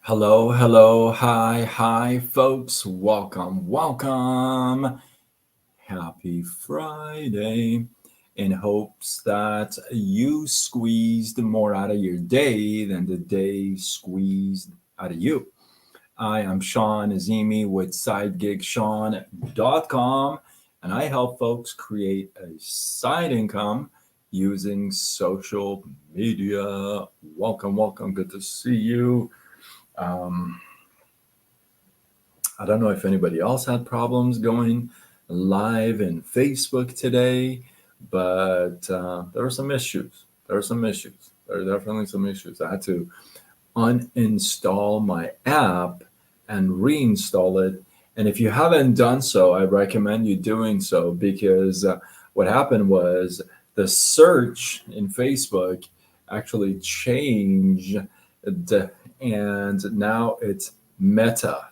Hello, hello, hi, folks. Welcome. Happy Friday. In hopes that you squeezed more out of your day than the day squeezed out of you. I am Sean Azimi with SideGigSean.com, and I help folks create a side income using social media. Welcome. Good to see you. Um, I don't know if anybody else had problems going live in Facebook today, but there were some issues. There are definitely some issues. I had to uninstall my app and reinstall it. And if you haven't done so, I recommend you doing so because what happened was the search in Facebook actually changed, and now it's Meta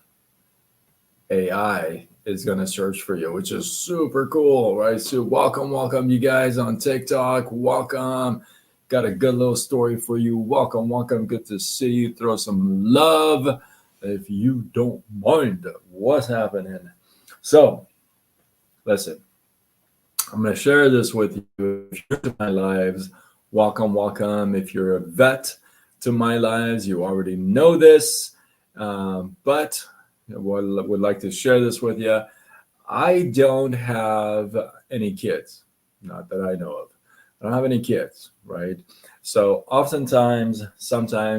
AI is going to search for you, which is super cool, right? So, welcome, you guys on TikTok. Welcome. Got a good little story for you. Welcome. Good to see you. Throw some love if you don't mind what's happening. So, listen, I'm going to share this with you. If you're to my lives, welcome. If you're a vet to my lives, you already know this, but would like to share this with you. I don't have any kids, not that I know of. I don't have any kids, right? So sometimes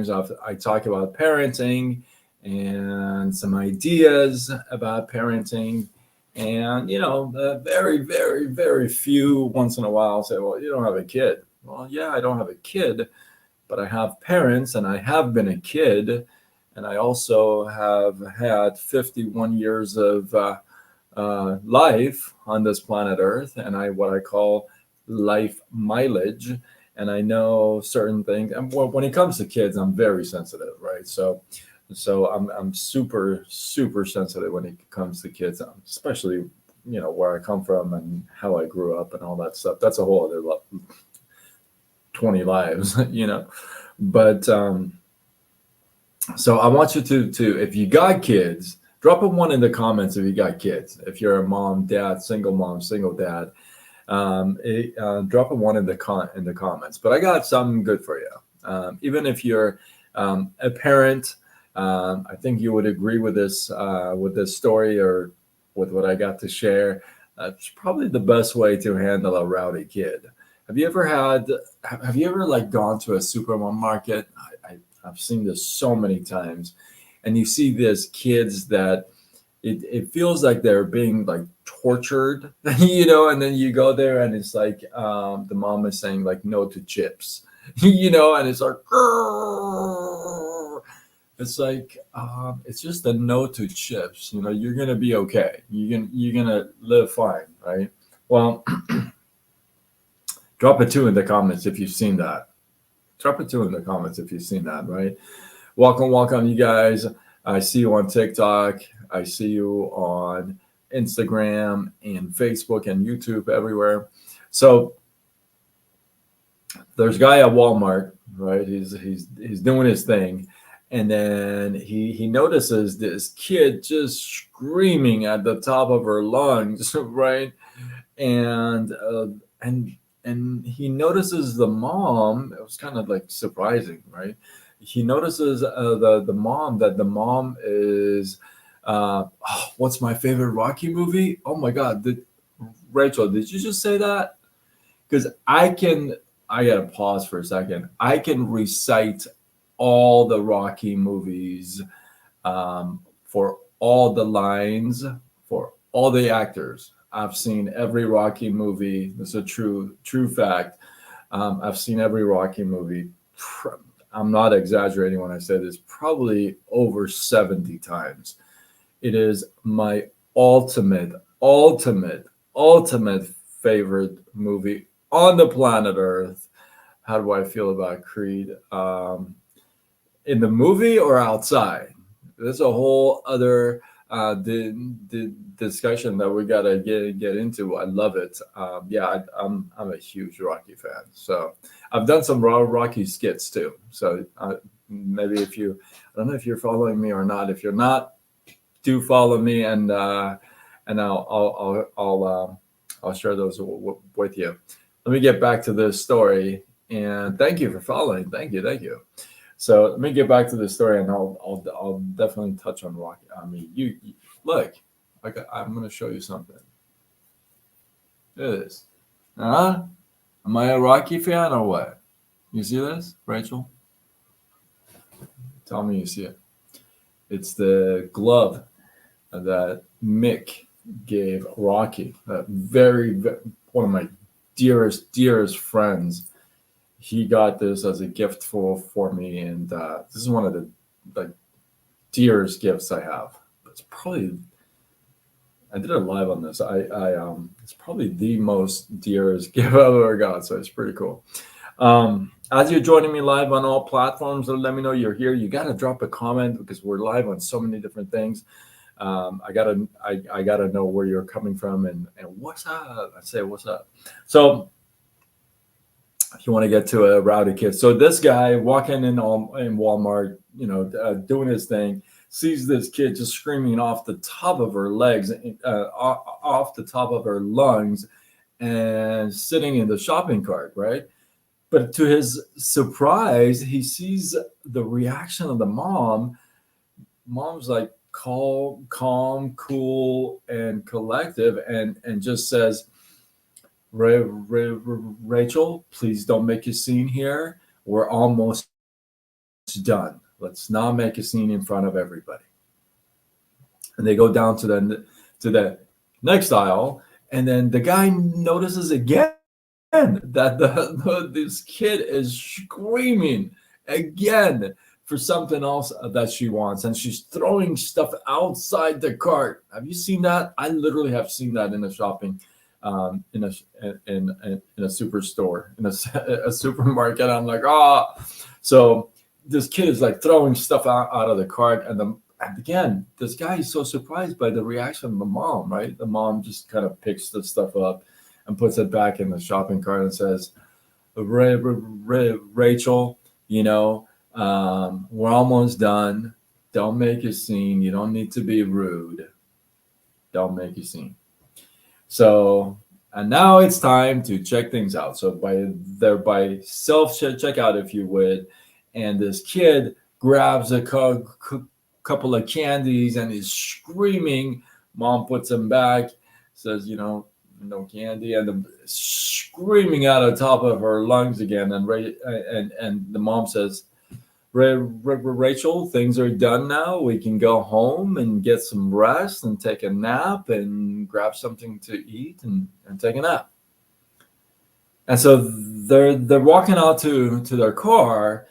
I talk about parenting and some ideas about parenting. And, very few once in a while say, well, you don't have a kid. Well, yeah, I don't have a kid, but I have parents and I have been a kid. And I also have had 51 years of life on this planet Earth, and what I call life mileage. And I know certain things. And when it comes to kids, I'm very sensitive, right? So I'm super sensitive when it comes to kids, especially where I come from and how I grew up and all that stuff. That's a whole other 20 lives, But so I want you to if you got kids, drop a one in the comments if you got kids. If you're a mom, dad, single dad, drop a one in the comments. But I got something good for you. Even if you're a parent, I think you would agree with this story or with what I got to share. It's probably the best way to handle a rowdy kid. Have you ever like gone to a supermarket? I've seen this so many times, and you see these kids that it feels like they're being like tortured, and then you go there and it's like the mom is saying like no to chips, and it's like "Grrr." It's like it's just a no to chips. You're gonna be okay. You're gonna live fine, right? Well, drop a two in the comments if you've seen that. Drop a two in the comments if you've seen that, right? Welcome, you guys. I see you on TikTok. I see you on Instagram and Facebook and YouTube everywhere. So there's a guy at Walmart, right? He's doing his thing, and then he notices this kid just screaming at the top of her lungs, right? And and he notices the mom. It was kind of like surprising, right? He notices the mom is what's my favorite Rocky movie? Oh my God, Rachel, did you just say that? Because I gotta pause for a second. I can recite all the Rocky movies, for all the lines, for all the actors. I've seen every Rocky movie. This is a true fact. I've seen every Rocky movie. I'm not exaggerating when I say this. Probably over 70 times. It is my ultimate favorite movie on the planet Earth. How do I feel about Creed? In the movie or outside? There's a whole other the discussion that we gotta get into. I love it. Yeah, I'm a huge Rocky fan. So I've done some Rocky skits too. So maybe if you, I don't know if you're following me or not. If you're not, do follow me, and I'll share those with you. Let me get back to this story, and thank you for following. Thank you. So let me get back to the story, and I'll definitely touch on Rocky. I mean, you look, like I'm gonna show you something. Look at this. Huh? Am I a Rocky fan or what? You see this, Rachel? Tell me you see it. It's the glove that Mick gave Rocky. Very one of my dearest friends. He got this as a gift for me, and this is one of the like dearest gifts I have. It's probably, I did a live on this. It's probably the most dearest gift I've ever got. So it's pretty cool. As you're joining me live on all platforms, let me know you're here. You got to drop a comment because we're live on so many different things. I gotta know where you're coming from and what's up. I say what's up. So if you want to get to a rowdy kid, so this guy walking in Walmart, doing his thing, sees this kid just screaming off the top of her legs, off the top of her lungs, and sitting in the shopping cart, right? But to his surprise, he sees the reaction of the mom. Mom's like calm, cool, and collective, and just says, Rachel, please don't make a scene here. We're almost done. Let's not make a scene in front of everybody. And they go down to the next aisle, and then the guy notices again that this kid is screaming again for something else that she wants, and she's throwing stuff outside the cart. Have you seen that? I literally have seen that in a shopping, in a superstore, in a supermarket. I'm like, so this kid is like throwing stuff out of the cart, and again, this guy is so surprised by the reaction of the mom. Right, the mom just kind of picks the stuff up and puts it back in the shopping cart and says, Rachel, we're almost done. Don't make a scene. You don't need to be rude. Don't make a scene. So, and now it's time to check things out. So by self checkout, if you would, and this kid grabs a couple of candies and is screaming. Mom puts them back, says, no candy, and screaming out of the top of her lungs again. And the mom says, Rachel, things are done now. We can go home and get some rest and take a nap and grab something to eat and take a nap. And so they're walking out to their car,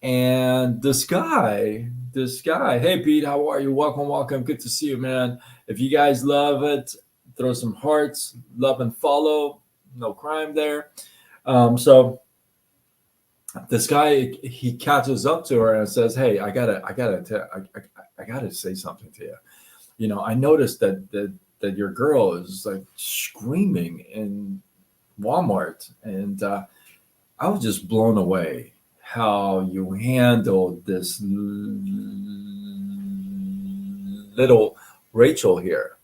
and this guy, hey Pete, how are you? Welcome. Good to see you, man. If you guys love it, throw some hearts, love and follow. No crime there. So this guy, he catches up to her and says, "Hey, I gotta say something to you. I noticed that your girl is like screaming in Walmart, and I was just blown away how you handled this little Rachel here."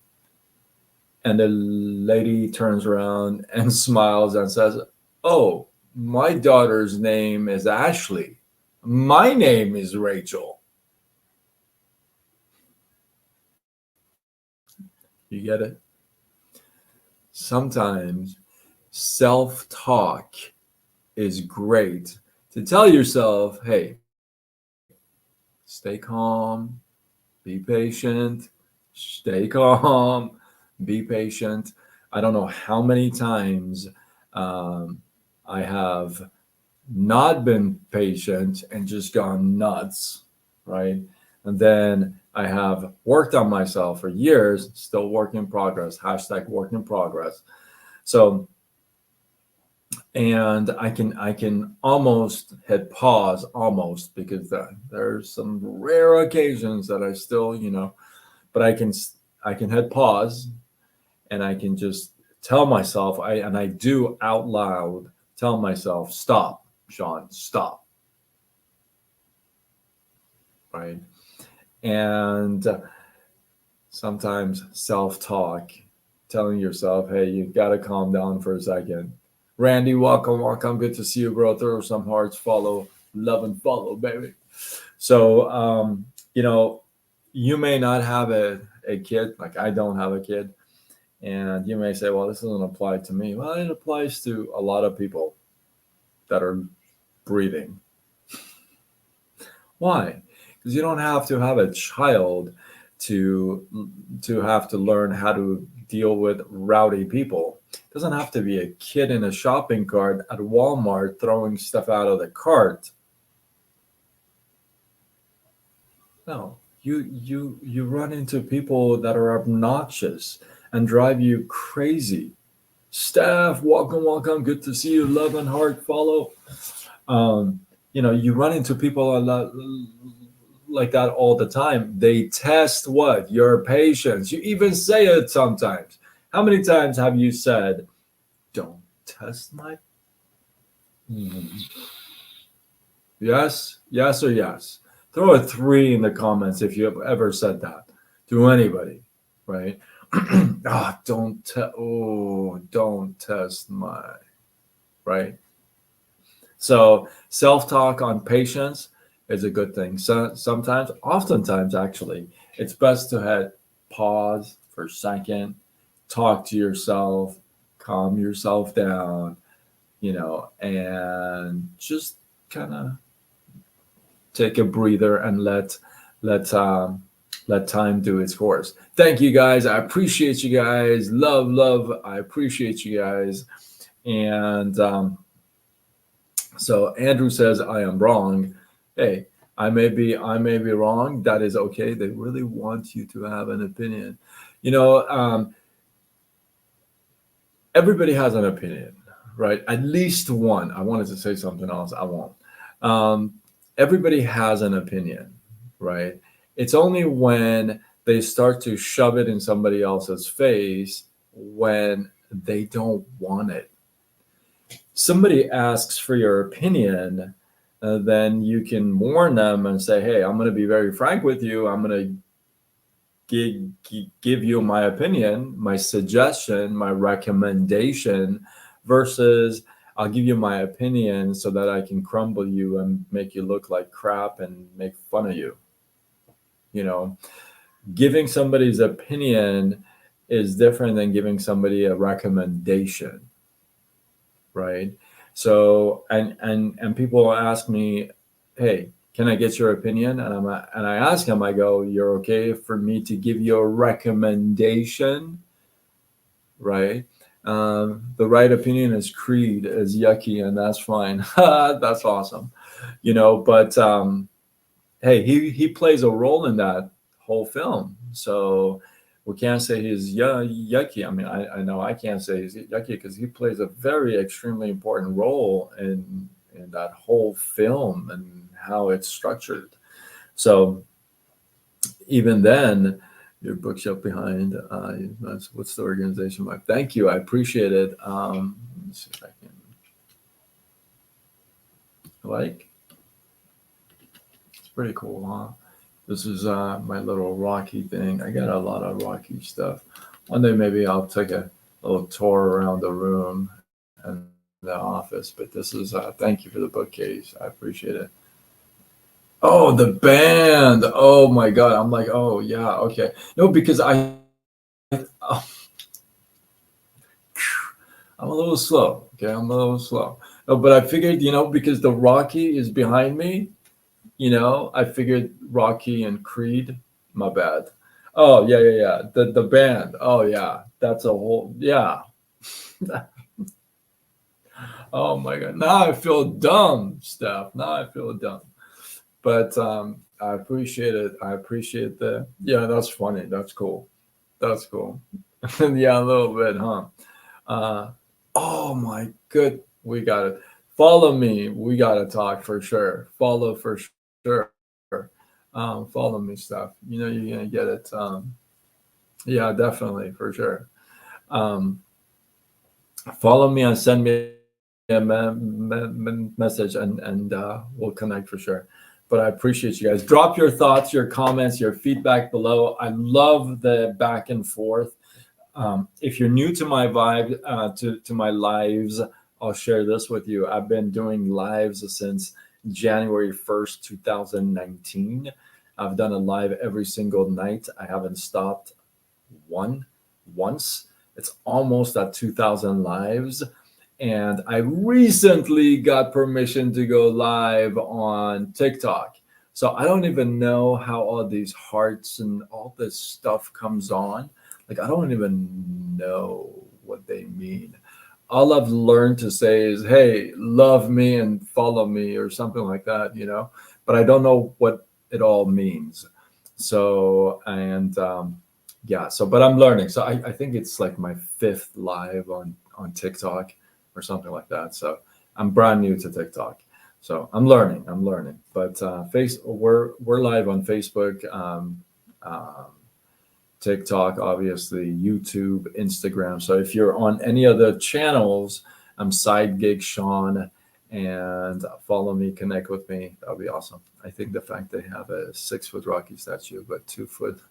And the lady turns around and smiles and says, "Oh, my daughter's name is Ashley. My name is Rachel." You get it? Sometimes self-talk is great to tell yourself, hey, stay calm, be patient, stay calm, be patient. I don't know how many times I have not been patient and just gone nuts, right? And then I have worked on myself for years, still work in progress, hashtag work in progress. So, and I can almost hit pause, almost, because there's some rare occasions that I still, but I can hit pause, and I can just tell myself, I do out loud tell myself, stop, Sean, stop, right? And sometimes self-talk, telling yourself, hey, you got to calm down for a second. Randy, welcome, welcome. Good to see you, bro. Throw some hearts, follow, love and follow, baby. So, you may not have a kid, like I don't have a kid, and you may say, well, this doesn't apply to me. Well, it applies to a lot of people that are breathing. Why? Because you don't have to have a child to have to learn how to deal with rowdy people. It doesn't have to be a kid in a shopping cart at Walmart throwing stuff out of the cart. No, you run into people that are obnoxious and drive you crazy. Steph, welcome, welcome. Good to see you. Love and heart follow. Um, you run into people a lot like that all the time. They test what? Your patience. You even say it sometimes. How many times have you said, don't test my. Yes, yes, or yes? Throw a three in the comments if you have ever said that to anybody, right? Don't test my, right? So self-talk on patience is a good thing. So sometimes, oftentimes actually, it's best to hit pause for a second, talk to yourself, calm yourself down, and just kind of take a breather and let let time do its course. Thank you guys. I appreciate you guys. Love, love. I appreciate you guys. And so Andrew says I am wrong. Hey, I may be wrong. That is okay. They really want you to have an opinion. You know, everybody has an opinion, right? At least one. I wanted to say something else. I won't. Um, Everybody has an opinion, right? It's only when they start to shove it in somebody else's face when they don't want it. Somebody asks for your opinion, then you can warn them and say, hey, I'm going to be very frank with you. I'm going to give you my opinion, my suggestion, my recommendation, versus I'll give you my opinion so that I can crumble you and make you look like crap and make fun of you. Giving somebody's opinion is different than giving somebody a recommendation, right? So and people ask me, hey, can I get your opinion? And I ask them, I go, you're okay for me to give you a recommendation, right? The right opinion is Creed is yucky, and that's fine. That's awesome, But hey, he plays a role in that whole film, so we can't say he's yucky. I mean, I know I can't say he's yucky because he plays a very extremely important role in that whole film and how it's structured. So even then, your bookshelf behind, what's the organization like? Thank you, I appreciate it. Let me see if I can it's pretty cool, huh? This is my little Rocky thing. I got a lot of Rocky stuff. One day maybe I'll take a little tour around the room and the office. But this is thank you for the bookcase. I appreciate it. Oh, the band. Oh my God. I'm like, oh yeah, okay. No, because oh, I'm a little slow. Okay, I'm a little slow. No, but I figured, because the Rocky is behind me, I figured Rocky and Creed. My bad. Oh yeah, yeah, yeah. The band. Oh yeah, that's a whole yeah. Oh my God. Now I feel dumb, Steph. Now I feel dumb. But I appreciate it. I appreciate that. Yeah, that's funny. That's cool. That's cool. Yeah, a little bit, huh? Oh my good. We got it. Follow me. We got to talk for sure. Follow for sure. Follow me, stuff. You're gonna get it. Yeah, definitely, for sure. Um, Follow me and send me a message, and we'll connect for sure. But I appreciate you guys. Drop your thoughts, your comments, your feedback below. I love the back and forth. If you're new to my vibe, to my lives, I'll share this with you. I've been doing lives since January 1st, 2019. I've done a live every single night. I haven't stopped one once. It's almost at 2,000 lives. And I recently got permission to go live on TikTok. So I don't even know how all these hearts and all this stuff comes on. Like, I don't even know what they mean. All I've learned to say is, hey, love me and follow me, or something like that, but I don't know what it all means. So, and yeah, so, but I'm learning. So I think it's like my fifth live on TikTok or something like that. So I'm brand new to TikTok. So I'm learning. But we're live on Facebook, TikTok, obviously, YouTube, Instagram. So if you're on any other channels, I'm Side Gig Sean, and follow me, connect with me. That'll be awesome. I think the fact they have a 6 foot Rocky statue, but 2 foot,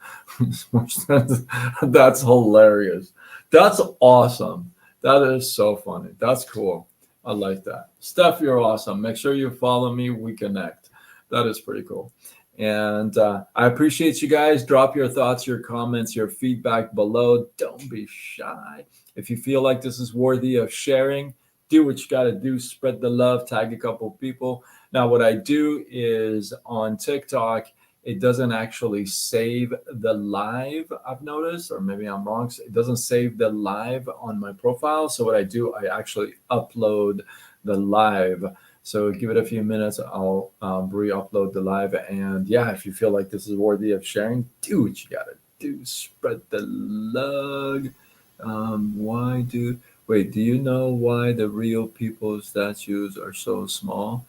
that's hilarious. That's awesome. That is so funny. That's cool. I like that. Steph, you're awesome. Make sure you follow me. We connect. That is pretty cool. And I appreciate you guys. Drop your thoughts, your comments, your feedback below. Don't be shy. If you feel like this is worthy of sharing, do what you got to do. Spread the love, tag a couple people. Now, what I do is on TikTok, it doesn't actually save the live, I've noticed, or maybe I'm wrong. It doesn't save the live on my profile. So, what I do, I actually upload the live. So give it a few minutes. I'll re-upload the live. And yeah, if you feel like this is worthy of sharing, do what you gotta do. Spread the love. Why do Wait? Do you know why the real people statues are so small?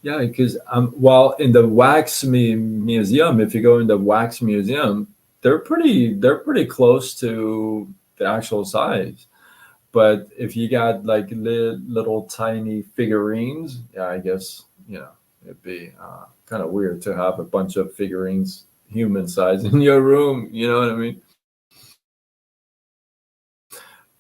Yeah, because well, in the museum, if you go in the wax museum, they're pretty close to the actual size. But if you got like little tiny figurines, yeah, I guess, it'd be kind of weird to have a bunch of figurines human size in your room. You know what I mean?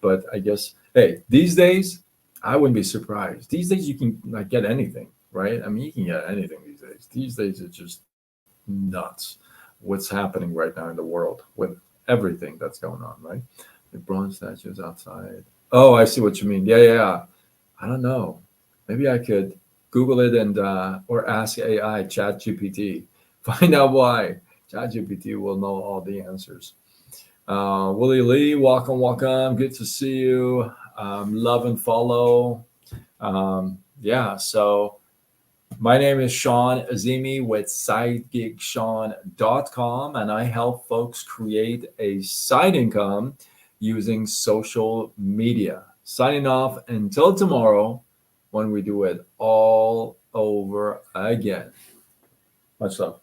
But I guess, hey, these days, I wouldn't be surprised. These days, you can like get anything, right? I mean, you can get anything these days. These days, it's just nuts what's happening right now in the world with everything that's going on, right? The bronze statues outside. Oh, I see what you mean. Yeah, yeah, yeah. I don't know. Maybe I could Google it and or ask AI, Chat GPT, find out why. Chat GPT will know all the answers. Willie Lee, welcome, welcome. Good to see you. Love and follow. Yeah, so my name is Sean Azimi with SideGigSean.com, and I help folks create a side income using social media. Signing off until tomorrow when we do it all over again. Much love.